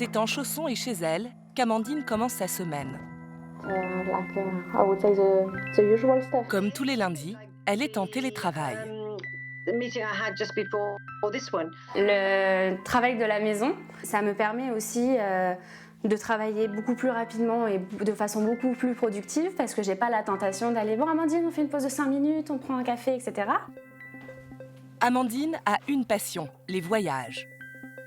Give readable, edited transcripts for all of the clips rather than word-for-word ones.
C'est en chaussons et chez elle qu'Amandine commence sa semaine. The usual stuff. Comme tous les lundis, elle est en télétravail. Le travail de la maison, ça me permet aussi de travailler beaucoup plus rapidement et de façon beaucoup plus productive parce que j'ai pas la tentation d'aller « Bon Amandine, on fait une pause de 5 minutes, on prend un café, etc. » Amandine a une passion, les voyages.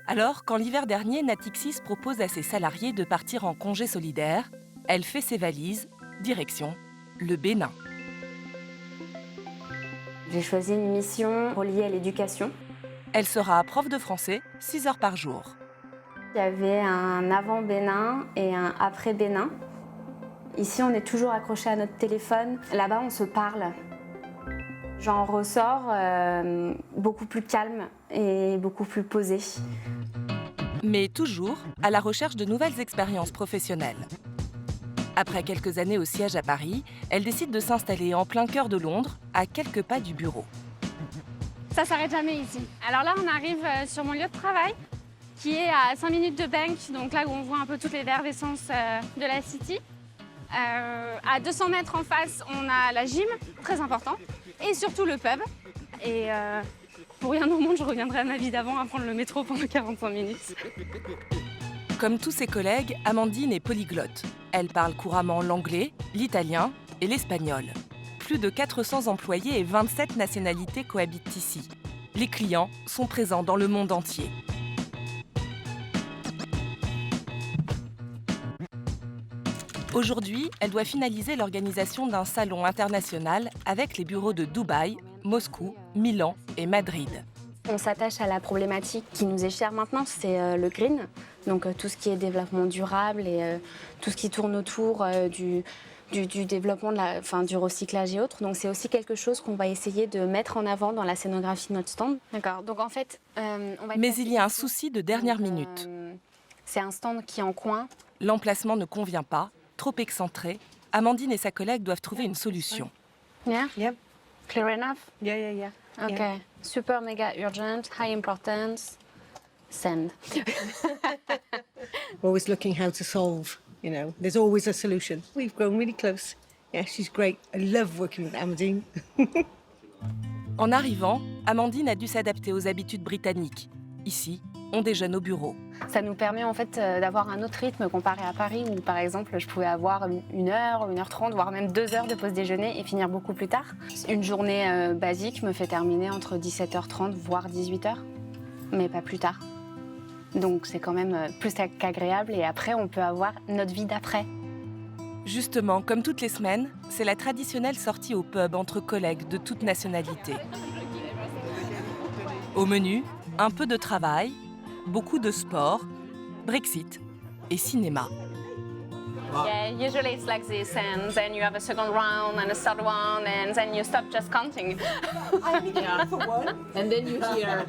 Alors, quand l'hiver dernier, Natixis propose à ses salariés de partir en congé solidaire, elle fait ses valises, direction le Bénin. J'ai choisi une mission reliée à l'éducation. Elle sera prof de français 6 heures par jour. Il y avait un avant Bénin et un après Bénin. Ici, on est toujours accroché à notre téléphone. Là-bas, on se parle. J'en ressors beaucoup plus calme et beaucoup plus posée. Mais toujours à la recherche de nouvelles expériences professionnelles. Après quelques années au siège à Paris, elle décide de s'installer en plein cœur de Londres, à quelques pas du bureau. Ça s'arrête jamais ici. Alors là, on arrive sur mon lieu de travail, qui est à 5 minutes de Bank, donc là où on voit un peu toutes les effervescences de la City. À 200 mètres en face, on a la gym, très important, et surtout le pub. Et pour rien au monde, je reviendrai à ma vie d'avant à prendre le métro pendant 45 minutes. Comme tous ses collègues, Amandine est polyglotte. Elle parle couramment l'anglais, l'italien et l'espagnol. Plus de 400 employés et 27 nationalités cohabitent ici. Les clients sont présents dans le monde entier. Aujourd'hui, elle doit finaliser l'organisation d'un salon international avec les bureaux de Dubaï, Moscou, Milan et Madrid. On s'attache à la problématique qui nous est chère maintenant, c'est le green. Donc tout ce qui est développement durable et tout ce qui tourne autour du développement du recyclage et autres. Donc c'est aussi quelque chose qu'on va essayer de mettre en avant dans la scénographie de notre stand. D'accord. Donc en fait, on va. Mais il y a un souci de dernière minute. C'est un stand qui est en coin. L'emplacement ne convient pas, trop excentré. Amandine et sa collègue doivent trouver une solution. Yeah. Yep. Clear enough. Yeah. Okay. Yeah. Super mega urgent, high importance. Send. We're always looking how to solve, there's always a solution. We've grown really close. Yeah, she's great. I love working with Amandine. En arrivant, Amandine a dû s'adapter aux habitudes britanniques. Ici, on déjeune au bureau. Ça nous permet en fait d'avoir un autre rythme comparé à Paris où par exemple je pouvais avoir 1 heure, 1h30, voire même 2 heures de pause déjeuner et finir beaucoup plus tard. Une journée basique me fait terminer entre 17h30 voire 18h, mais pas plus tard. Donc c'est quand même plus qu'agréable et après on peut avoir notre vie d'après. Justement, comme toutes les semaines, c'est la traditionnelle sortie au pub entre collègues de toute nationalité. Au menu, un peu de travail, beaucoup de sport, Brexit et cinéma. Yeah, usually it's like this, and then you have a second round and a third one, and then you stop just counting. And then you hear.